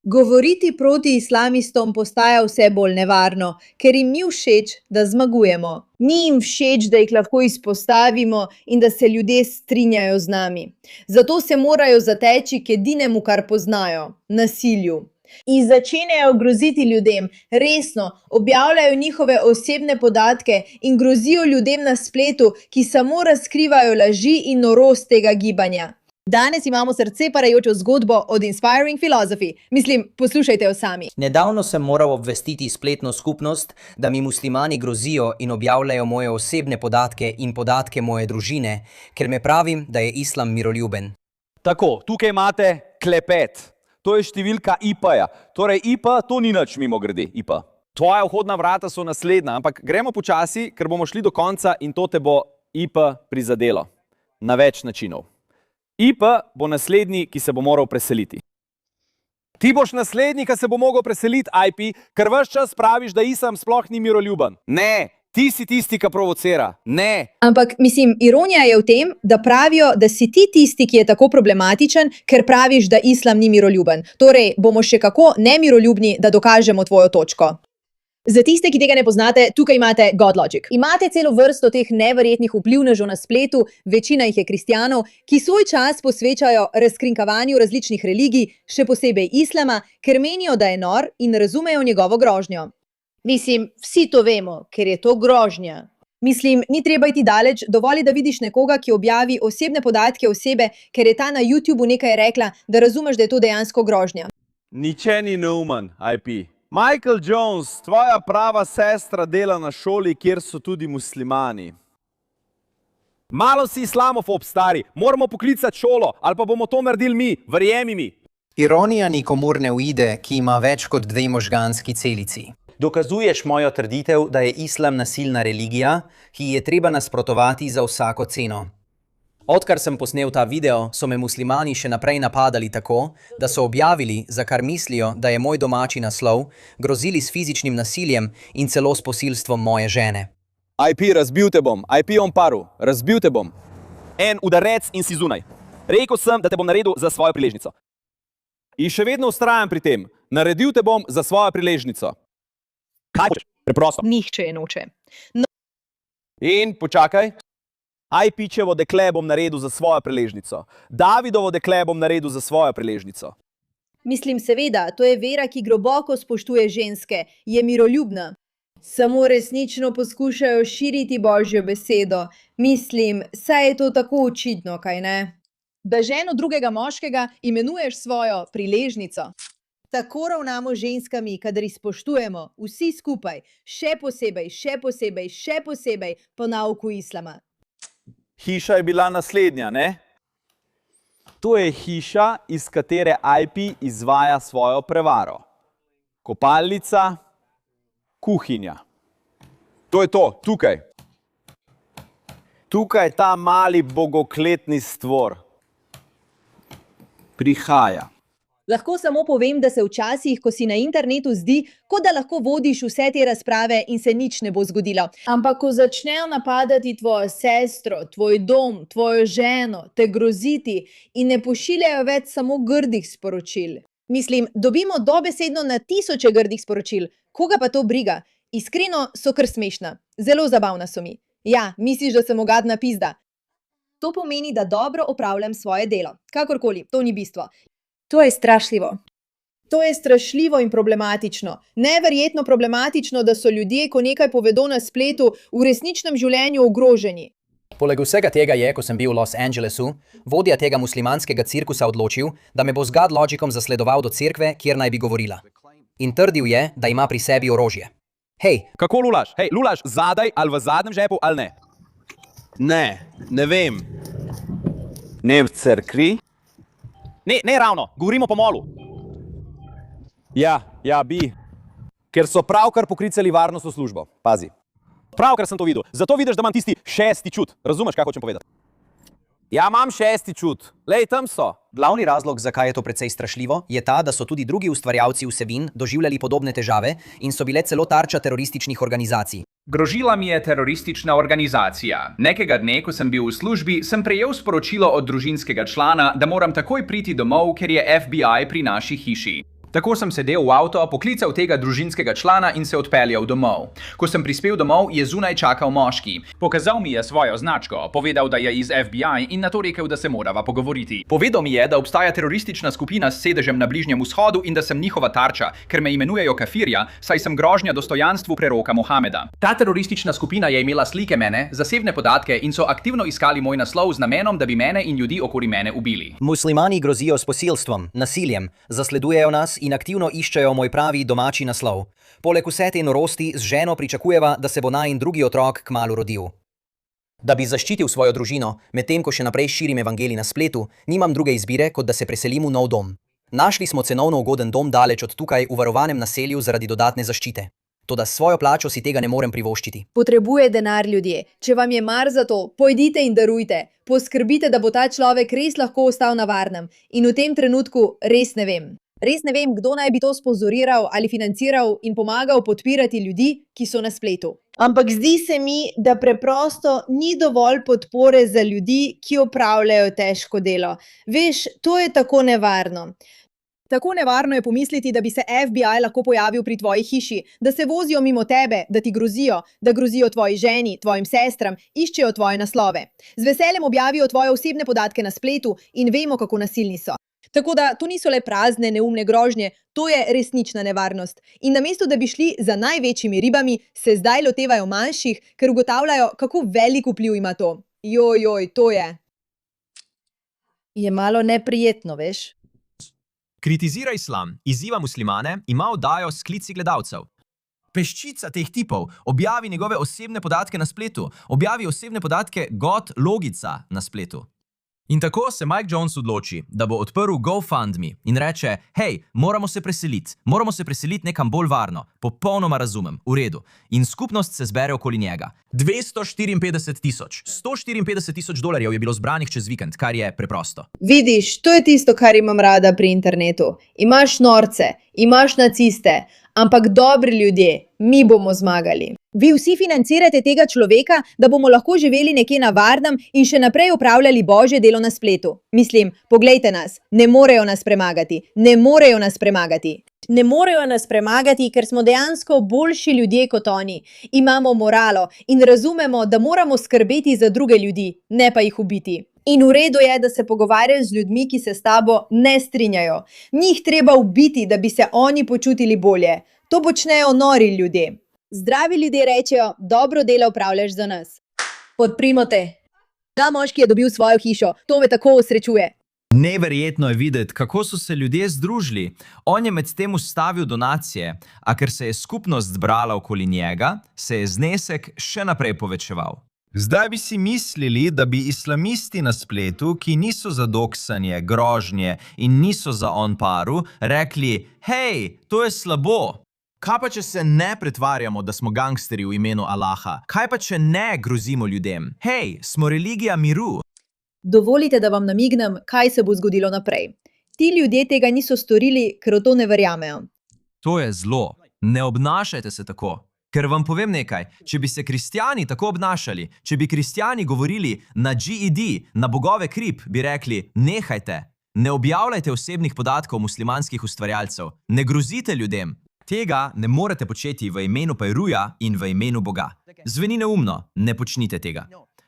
Govoriti proti islamistom postaja vse bolj nevarno, ker jim ni všeč, da zmagujemo. Ni jim všeč, da jih lahko izpostavimo in da se ljudje strinjajo z nami. Zato se morajo zateči k edinemu, kar poznajo – nasilju. In začenjajo groziti ljudem, resno, objavljajo njihove osebne podatke in grozijo ljudem na spletu, ki samo razkrivajo laži in norost tega gibanja. Danes imamo srce parajočo zgodbo od Inspiring Philosophy. Mislim, poslušajte jo sami. Nedavno sem moral obvestiti spletno skupnost, da mi muslimani grozijo in objavljajo moje osebne podatke in podatke moje družine, ker me pravim, da je islam miroljuben. Tako, tukaj imate klepet. To je številka IP-ja. Torej IP, to ni nič mimogrede, IP. Tvoja vhodna vrata so naslednja, ampak gremo počasi, ker bomo šli do konca in to te bo IP prizadelo. Na več načinov. IP bo naslednji, ki se bo moral preseliti. Ti boš naslednji, ki se bo mogel preseliti, IP, ker ves čas praviš, da islam sploh ni miroljuben. Ne, ti si tisti, ki provocira. Ne. Ampak, mislim, ironija je v tem, da pravijo, da si ti tisti, ki je tako problematičen, ker praviš, da islam ni miroljuben. Torej, bomo še kako nemiroljubni, da dokažemo tvojo točko. Za tiste, ki tega ne poznate, tukaj imate God Logic. Imate celo vrsto teh neverjetnih vplivnežev na spletu, večina jih je kristjanov, ki svoj čas posvečajo razkrinkavanju različnih religij, še posebej islama, ker menijo, da je nor in razumejo njegovo grožnjo. Mislim, vsi to vemo, ker je to grožnja. Mislim, ni treba iti daleč, dovolj, da vidiš nekoga, ki objavi osebne podatke osebe, ker je ta na YouTubeu nekaj rekla, da razumeš, da je to dejansko grožnja. Niče ni neumen, IP. Michael Jones, tvoja prava sestra dela na šoli, kjer so tudi muslimani. Malo si islamofob, stari. Moramo poklicati šolo, ali pa bomo to naredili mi, verjemi mi. Ironija nikomur ne uide, ki ima več kot 2 možganski celici. Dokazuješ mojo trditev, da je islam nasilna religija, ki je treba nasprotovati za vsako ceno. Odkar sem posnel ta video, so me muslimani še naprej napadali tako, da so objavili, za kar mislijo, da je moj domači naslov, grozili s fizičnim nasiljem in celo s posilstvom moje žene. IP, razbil te bom. IP on paru. Razbil te bom. En udarec in si zunaj. Rekel sem, da te bom naredil za svojo priležnico. In še vedno vztrajam pri tem. Naredil te bom za svojo priležnico. Kaj hočeš? Preprosto. Nihče je noče. In počakaj. IP-čevo dekle bom naredil za svojo priležnico. Davidovo dekle bom naredil za svojo priležnico. Mislim, seveda, to je vera, ki globoko spoštuje ženske, je miroljubna. Samo resnično poskušajo širiti Božjo besedo. Mislim, saj je to tako očitno, kaj ne? Da ženo drugega moškega imenuješ svojo priležnico. Tako ravnamo z ženskami, kadar jih spoštujemo, vsi skupaj, še posebej, še posebej, še posebej po nauku islama. Hiša je bila naslednja, ne? To je hiša, iz katere IP izvaja svojo prevaro. Kopalnica, kuhinja. To je to, tukaj. Tukaj ta mali bogokletni stvor prihaja. Lahko samo povem, da se včasih, ko si na internetu zdi, kot da lahko vodiš vse te razprave in se nič ne bo zgodilo. Ampak ko začnejo napadati tvojo sestro, tvoj dom, tvojo ženo, te groziti in ne pošiljajo več samo grdih sporočil. Mislim, dobimo dobesedno na tisoče grdih sporočil. Koga pa to briga? Iskreno so kar smešna. Zelo zabavna so mi. Ja, misliš, da sem ogadna pizda. To pomeni, da dobro opravljam svoje delo. Kakorkoli, to ni bistvo. To je strašljivo. To je strašljivo in problematično. Neverjetno problematično, da so ljudje, ko nekaj povedo na spletu, v resničnem življenju ogroženi. Poleg vsega tega je, ko sem bil v Los Angelesu, vodja tega muslimanskega cirkusa odločil, da me bo z God Logicom zasledoval do cerkve, kjer naj bi govorila. In trdil je, da ima pri sebi orožje. Hej! Kako lulaš? Hej, lulaš zadaj ali v zadnjem žepu ali ne? Ne vem. Ne v cerkvi? Ne ravno, govorimo po molu. Ja, bi. Ker so pravkar poklicali varnostno službo. Pazi. Pravkar sem to videl. Zato vidiš, da imam tisti 6. čut. Razumeš, kaj hočem povedati? Ja, imam 6. čut. Lej, tam so. Glavni razlog, zakaj je to precej strašljivo, je ta, da so tudi drugi ustvarjalci vsebin doživljali podobne težave in so bile celo tarča terorističnih organizacij. Grožila mi je teroristična organizacija. Nekega dne, ko sem bil v službi, sem prejel sporočilo od družinskega člana, da moram takoj priti domov, ker je FBI pri naši hiši. Tako sem sedel v avto, poklical tega družinskega člana in se odpeljal domov. Ko sem prispel domov, je zunaj čakal moški. Pokazal mi je svojo značko, povedal, da je iz FBI in nato rekel, da se morava pogovoriti. Povedal mi je, da obstaja teroristična skupina s sedežem na Bližnjem vzhodu in da sem njihova tarča, ker me imenujejo kafirja, saj sem grožnja dostojanstvu preroka Mohameda. Ta teroristična skupina je imela slike mene, zasebne podatke in so aktivno iskali moj naslov z namenom, da bi mene in ljudi okoli mene ubili. Muslimani grozijo s posilstvom, nasiljem, zasledujejo nas in aktivno iščejo moj pravi domači naslov. Poleg vse te norosti z ženo pričakujeva, da se bo najin drugi otrok kmalu rodil. Da bi zaščitil svojo družino, medtem ko še naprej širim evangelij na spletu, nimam druge izbire, kot da se preselim v nov dom. Našli smo cenovno ugoden dom daleč od tukaj v varovanem naselju zaradi dodatne zaščite. Toda s svojo plačo si tega ne morem privoščiti. Potrebuje denar, ljudje. Če vam je mar za to, pojdite in darujte. Poskrbite, da bo ta človek res lahko ostal na varnem. In v tem trenutku res ne vem. Res ne vem, kdo naj bi to sponzoriral ali financiral in pomagal podpirati ljudi, ki so na spletu. Ampak zdi se mi, da preprosto ni dovolj podpore za ljudi, ki opravljajo težko delo. Veš, to je tako nevarno. Tako nevarno je pomisliti, da bi se FBI lahko pojavil pri tvoji hiši, da se vozijo mimo tebe, da ti grozijo, da grozijo tvoji ženi, tvojim sestram, iščejo tvoje naslove. Z veseljem objavijo tvoje osebne podatke na spletu in vemo, kako nasilni so. Tako da to niso le prazne, neumne grožnje, to je resnična nevarnost. In namesto, da bi šli za največjimi ribami, se zdaj lotevajo manjših, ker ugotavljajo, kako velik vpliv ima to. Joj, to je. Je malo neprijetno, veš? Kritizira islam, izziva muslimane, ima oddajo s klici gledalcev. Peščica teh tipov objavi njegove osebne podatke na spletu, objavi osebne podatke God Logica na spletu. In tako se Mike Jones odloči, da bo odprl GoFundMe in reče, hej, moramo se preseliti nekam bolj varno, popolnoma razumem, v redu. In skupnost se zbere okoli njega. 254 tisoč. $154,000 je bilo zbranih čez vikend, kar je preprosto. Vidiš, to je tisto, kar imam rada pri internetu. Imaš norce, imaš naciste, ampak dobri ljudje, mi bomo zmagali. Vi vsi financirate tega človeka, da bomo lahko živeli nekje na varnem in še naprej upravljali božje delo na spletu. Mislim, poglejte nas, ne morejo nas premagati. Ne morejo nas premagati, ker smo dejansko boljši ljudje kot oni. Imamo moralo in razumemo, da moramo skrbeti za druge ljudi, ne pa jih ubiti. In v redu je, da se pogovarjaš z ljudmi, ki se s tabo ne strinjajo. Njih treba ubiti, da bi se oni počutili bolje. To počnejo nori ljudje. Zdravi ljudje rečejo, dobro delo upravljaš za nas. Podprimo te. Ta moški je dobil svojo hišo, to me tako osrečuje. Neverjetno je videti, kako so se ljudje združili. On je med tem ustavil donacije, a ker se je skupnost zbrala okoli njega, se je znesek še naprej povečeval. Zdaj bi si mislili, da bi islamisti na spletu, ki niso za doksanje, grožnje in niso za on paru, rekli, hej, to je slabo. Kaj pa, če se ne pretvarjamo, da smo gangsterji v imenu Allaha? Kaj pa, če ne grozimo ljudem? Hej, smo religija miru. Dovolite, da vam namignem, kaj se bo zgodilo naprej. Ti ljudje tega niso storili, ker v to ne verjamejo. To je zlo. Ne obnašajte se tako. Ker vam povem nekaj, če bi se kristjani tako obnašali, če bi kristjani govorili na GED, na bogove krip, bi rekli, nehajte, ne objavljajte osebnih podatkov muslimanskih ustvarjalcev, ne grozite ljudem. Tega ne morete početi v imenu Pajruja in v imenu Boga. Zveni neumno, ne počnite tega.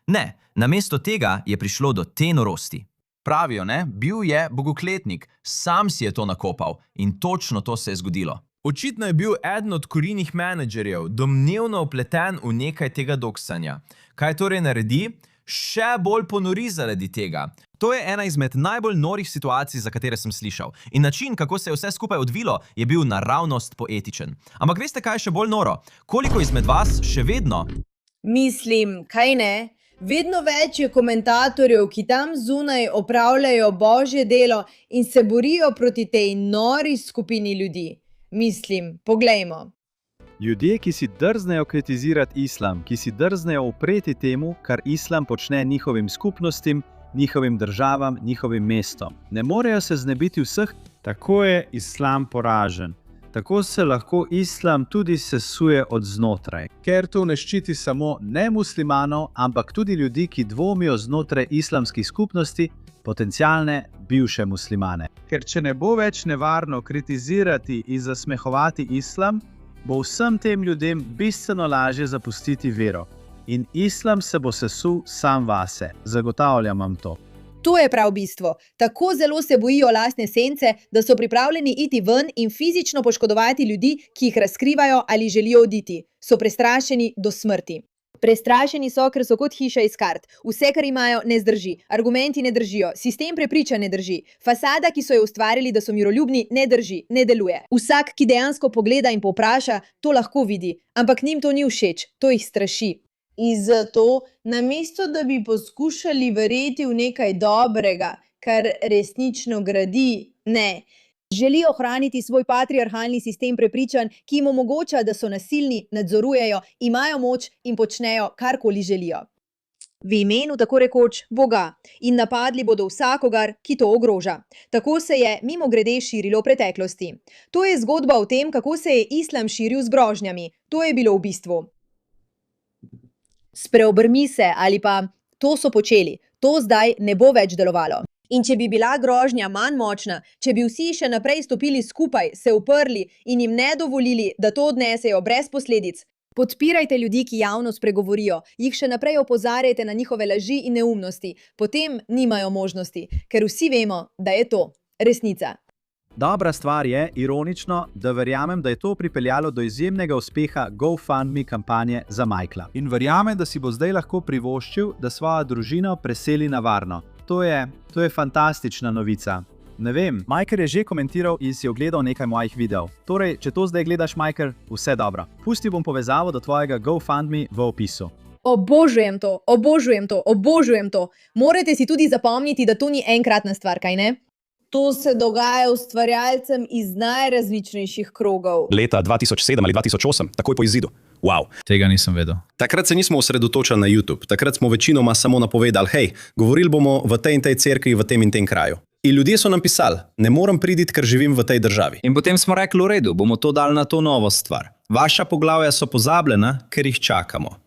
Ne, namesto tega je prišlo do te norosti. Pravijo, ne, bil je bogokletnik, sam si je to nakopal in točno to se je zgodilo. Očitno je bil eden od korinjih menedžerjev, domnevno vpleten v nekaj tega doksanja. Kaj torej naredi? Še bolj ponori zaradi tega. To je ena izmed najbolj norih situacij, za katere sem slišal. In način, kako se je vse skupaj odvilo, je bil naravnost poetičen. Ampak veste, kaj je še bolj noro? Koliko izmed vas še vedno? Mislim, kaj ne? Vedno več je komentatorjev, ki tam zunaj opravljajo božje delo in se borijo proti tej nori skupini ljudi. Mislim, poglejmo. Ljudje, ki si drznejo kritizirati islam, ki si drznejo upreti temu, kar islam počne njihovim skupnostim, njihovim državam, njihovim mestom. Ne morejo se znebiti vseh. Tako je islam poražen. Tako se lahko islam tudi sesuje od znotraj. Ker to ne ščiti samo ne muslimanov, ampak tudi ljudi, ki dvomijo znotraj islamskih skupnosti, potencialne bivše muslimane. Ker če ne bo več nevarno kritizirati in zasmehovati islam, bo vsem tem ljudem bistveno lažje zapustiti vero. In islam se bo sesul sam vase, zagotavljam vam to. To je prav bistvo. Tako zelo se bojijo lastne sence, da so pripravljeni iti ven in fizično poškodovati ljudi, ki jih razkrivajo ali želijo oditi. So prestrašeni do smrti. Prestrašeni so, ker so kot hiša iz kart. Vse, kar imajo, ne zdrži. Argumenti ne držijo. Sistem prepričanj ne drži. Fasada, ki so jo ustvarili, da so miroljubni, ne drži, ne deluje. Vsak, ki dejansko pogleda in povpraša, to lahko vidi. Ampak njim to ni všeč. To jih straši. In zato, namesto da bi poskušali verjeti v nekaj dobrega, kar resnično gradi, ne. Želijo ohraniti svoj patriarhalni sistem prepričanj, ki jim omogoča, da so nasilni, nadzorujejo, imajo moč in počnejo karkoli želijo. V imenu tako rekoč Boga. In napadli bodo vsakogar, ki to ogroža. Tako se je mimogrede širilo v preteklosti. To je zgodba o tem, kako se je islam širil z grožnjami. To je bilo v bistvu. Spreobrni se ali pa to so počeli. To zdaj ne bo več delovalo. In če bi bila grožnja manj močna, če bi vsi še naprej stopili skupaj, se uprli in jim ne dovolili, da to odnesejo brez posledic. Podpirajte ljudi, ki javno spregovorijo, jih še naprej opozarjajte na njihove laži in neumnosti. Potem nimajo možnosti, ker vsi vemo, da je to resnica. Dobra stvar je, ironično, da verjamem, da je to pripeljalo do izjemnega uspeha GoFundMe kampanje za Michaela. In verjamem, da si bo zdaj lahko privoščil, da svojo družino preseli na varno. To je fantastična novica. Ne vem, Michael je že komentiral in si ogledal nekaj mojih videov. Torej, če to zdaj gledaš, Michael, vse dobro. Pustil bom povezavo do tvojega GoFundMe v opisu. Obožujem to, obožujem to, obožujem to. Morate si tudi zapomniti, da to ni enkratna stvar, kaj ne? To se dogaja ustvarjalcem iz najrazličnejših krogov. Leta 2007 ali 2008, takoj po izidu. Wow. Tega nisem vedel. Takrat se nismo osredotočali na YouTube. Takrat smo večinoma samo napovedali, hej, govorili bomo v tej in tej cerkvi, v tem in tem kraju. In ljudje so nam pisali, ne morem priti, ker živim v tej državi. In potem smo rekli, v redu, bomo to dali na to novo stvar. Vaša poglavja so pozabljena, ker jih čakamo.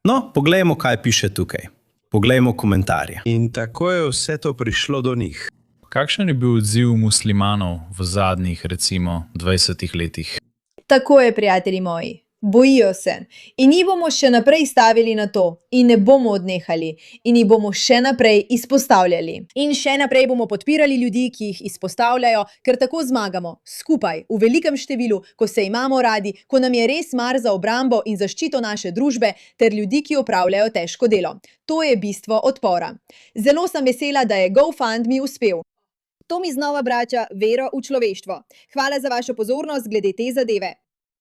No, poglejmo, kaj piše tukaj. Poglejmo komentarje. In tako je vse to prišlo do njih. Kakšen je bil odziv muslimanov v zadnjih, recimo, 20 letih? Tako je, prijatelji moji. Bojijo se. In jih bomo še naprej stavili na to. In ne bomo odnehali. In jih bomo še naprej izpostavljali. In še naprej bomo podpirali ljudi, ki jih izpostavljajo, ker tako zmagamo. Skupaj, v velikem številu, ko se imamo radi, ko nam je res mar za obrambo in zaščito naše družbe, ter ljudi, ki opravljajo težko delo. To je bistvo odpora. Zelo sem vesela, da je GoFundMe uspel. To mi znova vrača vero v človeštvo. Hvala za vašo pozornost glede te zadeve.